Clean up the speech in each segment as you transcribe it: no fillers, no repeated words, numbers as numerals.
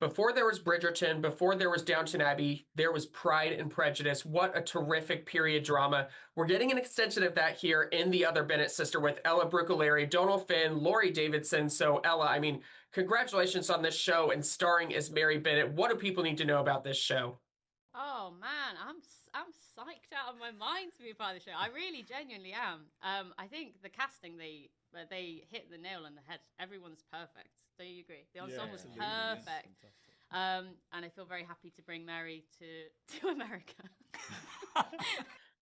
Before there was Bridgerton, before there was Downton Abbey, there was Pride and Prejudice. What a terrific period drama. We're getting an extension of that here in The Other Bennet Sister with Ella Bruccoleri, Donal Finn, Laurie Davidson. So Ella, I mean, congratulations on this show and starring as Mary Bennet. What do people need to know about this show? Oh man, I'm psyched out of my mind to be part of the show. I really genuinely am. I think the casting they hit the nail on the head. Everyone's perfect. Do you agree? The ensemble's perfect. Yes, and I feel very happy to bring Mary to America.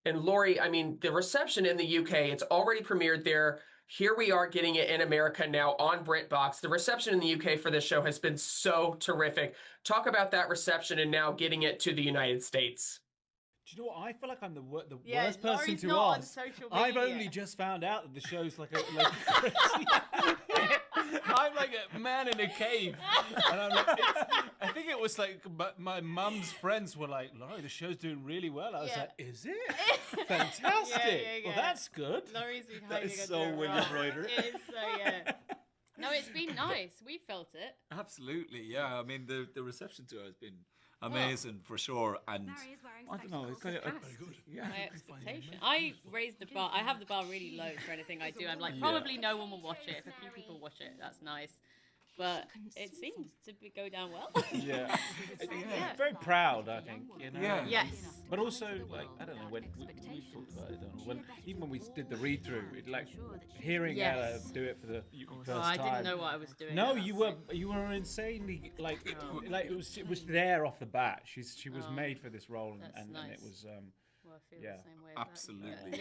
And Laurie, I mean, the reception in the UK, it's already premiered there. Here we are getting it in America now on BritBox. The reception in the UK for this show has been so terrific. Talk about that reception and now getting it to the United States. Do you know what? I feel like I'm the worst Laurie's person to not ask. On social media. I've only just found out that the show's like I'm like a man in a cave, and I'm like, I think it was like my mum's friends were like, Laurie, the show's doing really well. I was like, is it? Fantastic. Well, that's good. Laurie's that is so William Reuter. It is so, yeah. No, it's been nice. We felt it. Absolutely, yeah. I mean, the reception to it has been amazing for sure, and I don't know, it's kind of very good. Yeah, my expectation. I raised the bar. I have the bar really low for anything I do. I'm like, probably no one will watch it. If a few people watch it, that's nice. But it seems to go down well. Yeah. Very proud, I think. You know? Yeah. Yes. But also, like, I don't know, when we talked about it, I don't know, even when we did the read-through, hearing Ella do it for the first time. I didn't know what I was doing. No, you were insanely, it was there off the bat. She was made for this role, and it was. Well, I feel the same way absolutely,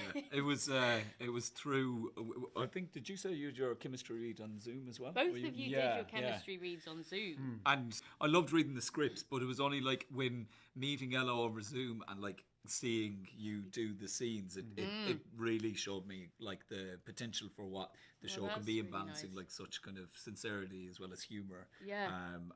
It was through. I think, did you say you did your chemistry read on Zoom as well? Both of you did your chemistry reads on Zoom. And I loved reading the scripts, but it was only like when meeting Ella over Zoom and like seeing you do the scenes, it really showed me like the potential for what the show can be in really balancing nice. like such kind of sincerity as well as humor. Yeah.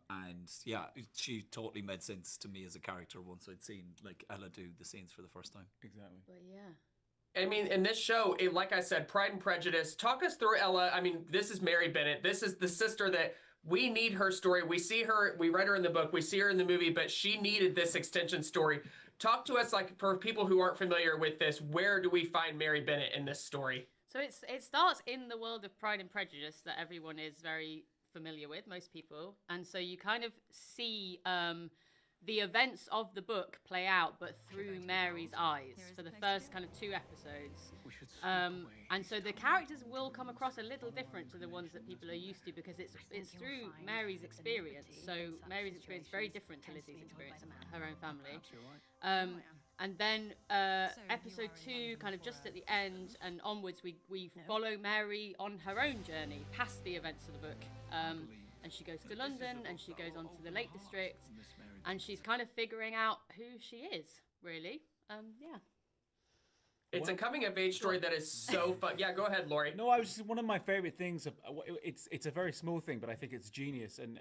And yeah, she totally made sense to me as a character once I'd seen like Ella do the scenes for the first time. Exactly. But yeah. I mean, in this show, like I said, Pride and Prejudice. Talk us through Ella. I mean, this is Mary Bennet. This is the sister that we need her story. We see her, we read her in the book, we see her in the movie, but she needed this extension story. Talk to us, like, for people who aren't familiar with this, where do we find Mary Bennet in this story? So it starts in the world of Pride and Prejudice that everyone is very familiar with, most people. And so you kind of see the events of the book play out, but through Mary's eyes for the first kind of 2 episodes. And so the characters will come across a little different to the ones that people are used to, because it's through Mary's experience. So Mary's experience is very different to Lizzie's experience and her own family. And then episode 2, kind of just at the end and onwards, we follow Mary on her own journey past the events of the book. And she goes to London, and she goes on to the Lake District, and she's kind of figuring out who she is, really. Yeah. It's a coming-of-age story that is so fun. Yeah, go ahead, Laurie. No, one of my favorite things. It's a very small thing, but I think it's genius and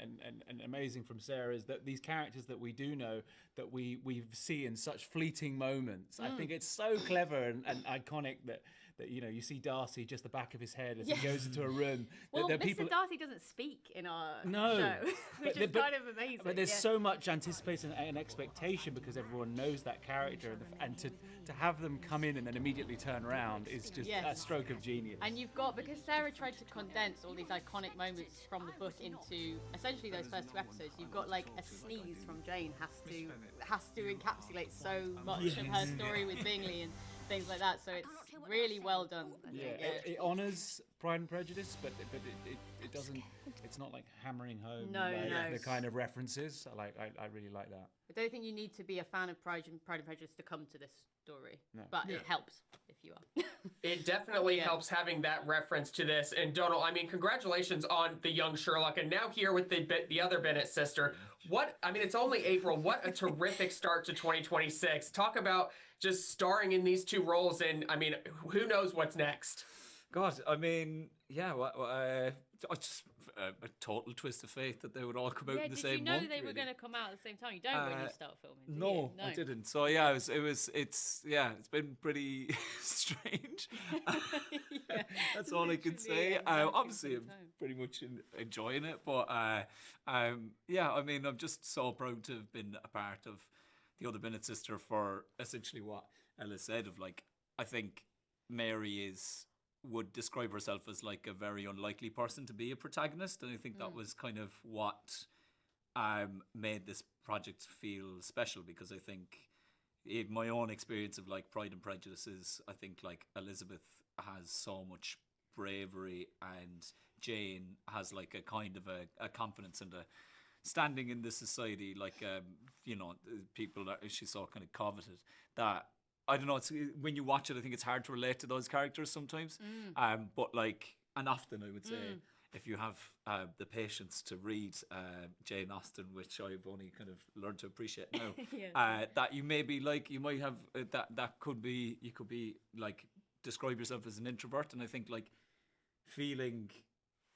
amazing from Sarah, is that these characters that we do know, that we see in such fleeting moments. I think it's so clever and iconic that you see Darcy just the back of his head as he goes into a room. Well, Mr. Darcy doesn't speak in our show, which is kind of amazing. But there's so much anticipation and expectation because everyone knows that character, and to have them come in and then immediately turn around is just a stroke of genius. And you've got, because Sarah tried to condense all these iconic moments from the book into essentially those first 2 episodes, you've got like a sneeze from Jane has to encapsulate so much of her story with Bingley and things like that. So it's really well done. It honours Pride and Prejudice, but it doesn't. It's not like hammering home the kind of references. I really like that. I don't think you need to be a fan of Pride and Prejudice to come to this story, but it helps if you are. It definitely helps having that reference to this. And Donal, I mean, congratulations on the young Sherlock, and now here with the other Bennet sister. It's only April. What a terrific start to 2026. Talk about just starring in these 2 roles, and I mean, who knows what's next? God, I mean, yeah, just a total twist of fate that they would all come out in the same month. Did you know they were going to come out at the same time? You don't when you start filming, do No, you? I didn't. So yeah, it's been pretty strange. That's all I can say. Obviously, I'm pretty much enjoying it, but yeah, I mean, I'm just so proud to have been a part of the Other Bennet Sister for essentially what Ella said of like, I think Mary would describe herself as like a very unlikely person to be a protagonist, and I think that was kind of what made this project feel special, because I think in my own experience of like Pride and Prejudice is, I think like Elizabeth has so much bravery and Jane has like a kind of a confidence and a standing in the society, like you know, people that she saw kind of coveted, that I don't know, it's, when you watch it, I think it's hard to relate to those characters sometimes. But like, and often I would say, if you have the patience to read Jane Austen, which I've only kind of learned to appreciate now, that you may be like, you might have, that could be, you could be like, describe yourself as an introvert. And I think like feeling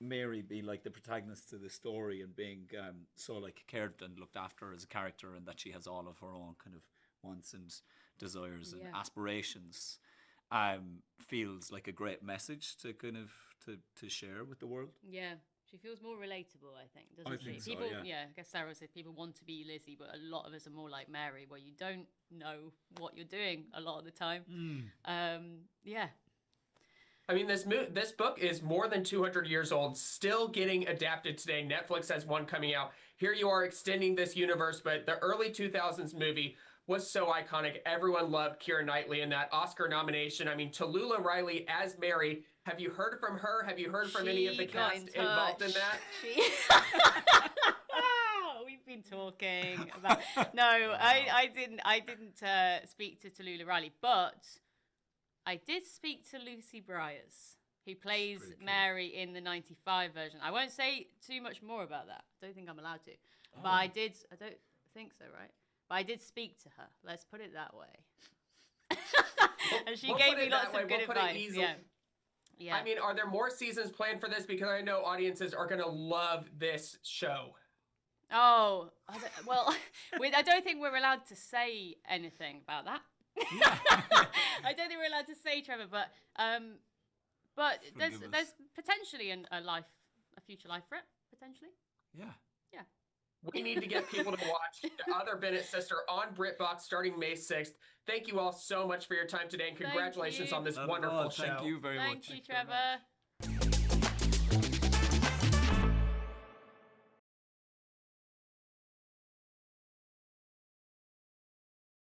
Mary be like the protagonist of the story and being so like cared and looked after as a character, and that she has all of her own kind of wants and desires and aspirations, feels like a great message to kind of to share with the world. Yeah, she feels more relatable, I think, doesn't she? Think so, people, yeah. I guess Sarah said people want to be Lizzie, but a lot of us are more like Mary, where you don't know what you're doing a lot of the time. Yeah. I mean, this book is more than 200 years old, still getting adapted today. Netflix has one coming out. Here you are extending this universe, but the early 2000s movie was so iconic. Everyone loved Kiera Knightley in that Oscar nomination. I mean, Tallulah Riley as Mary. Have you heard from her? Have you heard from any of the cast involved in that? We've been talking about. No, I didn't speak to Tallulah Riley, but I did speak to Lucy Briers, who plays Mary in the 95 version. I won't say too much more about that. I don't think I'm allowed to. But I don't think so, right? But I did speak to her. Let's put it that way. And she gave me lots of good advice. Yeah. I mean, are there more seasons planned for this? Because I know audiences are going to love this show. Oh, well, I don't think we're allowed to say anything about that. I don't think we're allowed to say, Trevor, but there's potentially a future life for it, potentially. Yeah. We need to get people to watch The Other Bennet Sister on BritBox starting May 6th. Thank you all so much for your time today, and congratulations on this wonderful show. Thank you very much. Thank you, Trevor.